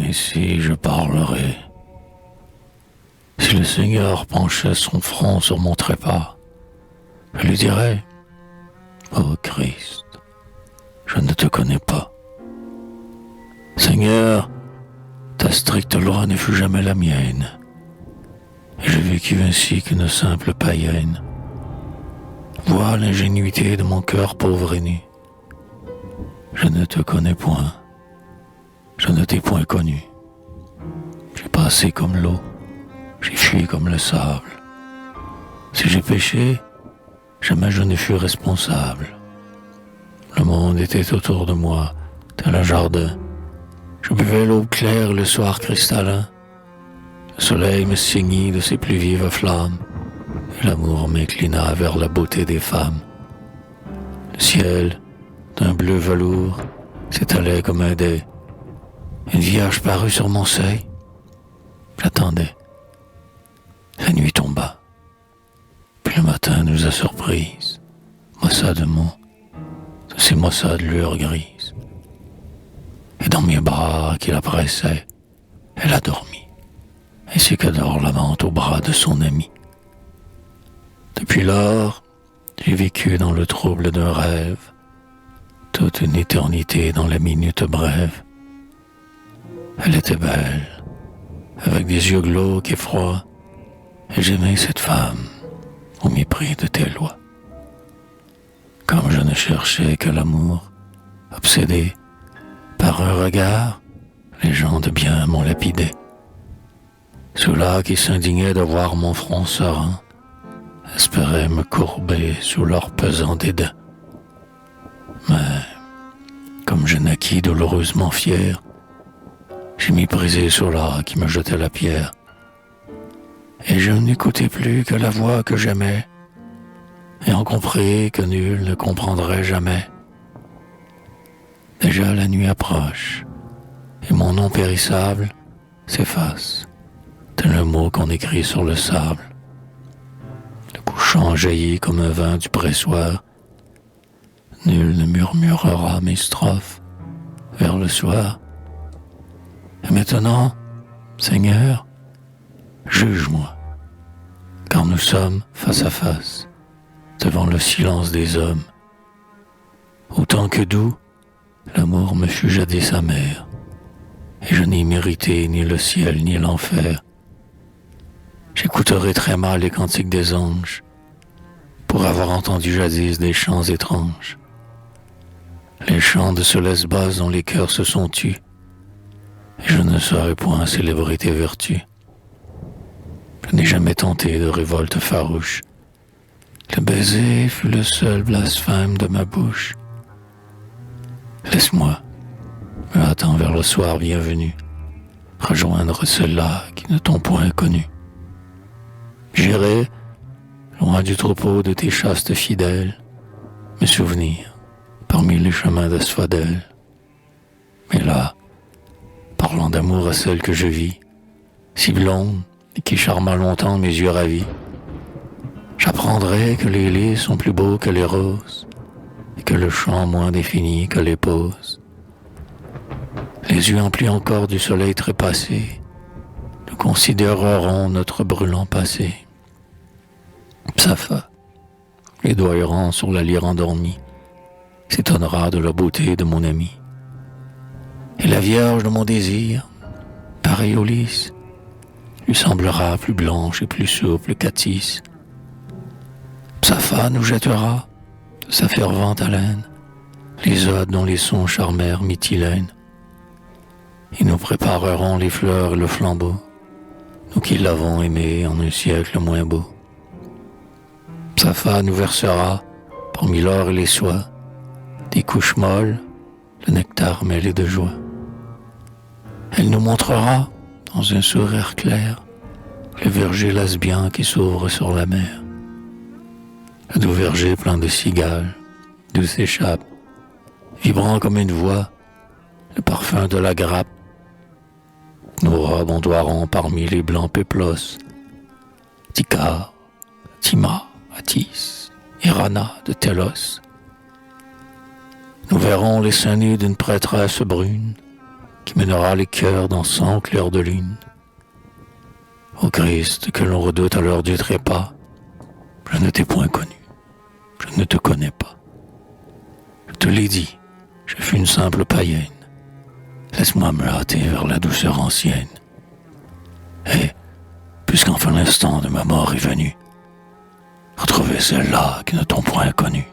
Ainsi je parlerai. Si le Seigneur penchait son front sur mon trépas, je lui dirais, ô Christ, je ne te connais pas. Seigneur, ta stricte loi ne fut jamais la mienne, et j'ai vécu ainsi qu'une simple païenne. Vois l'ingénuité de mon cœur pauvre et nu. Je ne te connais point, je ne t'ai point connu. J'ai passé comme l'eau, j'ai fui comme le sable. Si j'ai péché, jamais je ne fus responsable. Le monde était autour de moi, tel un jardin. Je buvais l'eau claire le soir cristallin. Le soleil me ceignit de ses plus vives flammes, et l'amour m'inclina vers la beauté des femmes. Le ciel, d'un bleu velours, s'étalait comme un dais. Une vierge parut sur mon seuil. J'attendais. La nuit tomba. Puis le matin nous a surprises, maussade de ces maussades lueurs grises. Et dans mes bras qui la pressaient, elle a dormi, ainsi que dort l'amante au bras de son ami. Depuis lors, j'ai vécu dans le trouble d'un rêve, toute une éternité dans la minute brève. Elle était belle, avec des yeux glauques et froids, et j'aimais cette femme au mépris de tes lois. Comme je ne cherchais que l'amour, obsédé par un regard, les gens de bien m'ont lapidé. Ceux-là qui s'indignaient de voir mon front serein espéraient me courber sous leur pesant dédain. Mais, comme je naquis douloureusement fier, j'ai méprisé ceux-là qui me jetaient la pierre. Et je n'écoutais plus que la voix que j'aimais, ayant compris que nul ne comprendrait jamais. Déjà la nuit approche, et mon nom périssable s'efface, tel un mot qu'on écrit sur le sable. Le couchant jaillit comme un vin du pressoir. Nul ne murmurera mes strophes vers le soir. Et maintenant, Seigneur, juge-moi, car nous sommes face à face, devant le silence des hommes. Autant que doux, l'amour me fut jadis amer, et je n'ai mérité ni le ciel ni l'enfer. J'écouterai très mal les cantiques des anges, pour avoir entendu jadis des chants étranges. Les chants de ce Lesbos dont les cœurs se sont tus, et je ne saurais point célébrer tes vertus. Je n'ai jamais tenté de révolte farouche. Le baiser fut le seul blasphème de ma bouche. Laisse-moi, me hâtant vers le soir bienvenu, rejoindre ceux-là qui ne t'ont point connu. J'irai, loin du troupeau de tes chastes fidèles, me souvenir parmi les chemins d'asphodèle. Mais là, parlant d'amour à celle que je vis, si blonde et qui charma longtemps mes yeux ravis, j'apprendrai que les lys sont plus beaux que les roses, et que le chant moins défini que les pauses. Les yeux emplis encore du soleil trépassé, nous considérerons notre brûlant passé. Psafa, les doigts errants sur la lyre endormie, s'étonnera de la beauté de mon ami. Et la vierge de mon désir, pareille au lys, lui semblera plus blanche et plus souple qu'Atis. Psafa nous jettera de sa fervente haleine les odes dont les sons charmèrent Mytilène. Et nous préparerons les fleurs et le flambeau, nous qui l'avons aimé en un siècle moins beau. Psafa nous versera, parmi l'or et les soies, des couches molles, le nectar mêlé de joie. Elle nous montrera, dans un sourire clair, le verger lesbien qui s'ouvre sur la mer. Le doux verger plein de cigales, d'où s'échappe, vibrant comme une voix, le parfum de la grappe. Nos robes ondoieront parmi les blancs péplos, Ticare, Tima, Atis, Irana de Télos. Nous verrons les seins nus d'une prêtresse brune, qui mènera les cœurs dans 100 clairs de lune. Ô Christ, que l'on redoute à l'heure du trépas, je ne t'ai point connu, je ne te connais pas. Je te l'ai dit, je fus une simple païenne. Laisse-moi me hâter vers la douceur ancienne. Et, puisqu'enfin l'instant de ma mort est venu, retrouver celles-là qui ne t'ont point connu.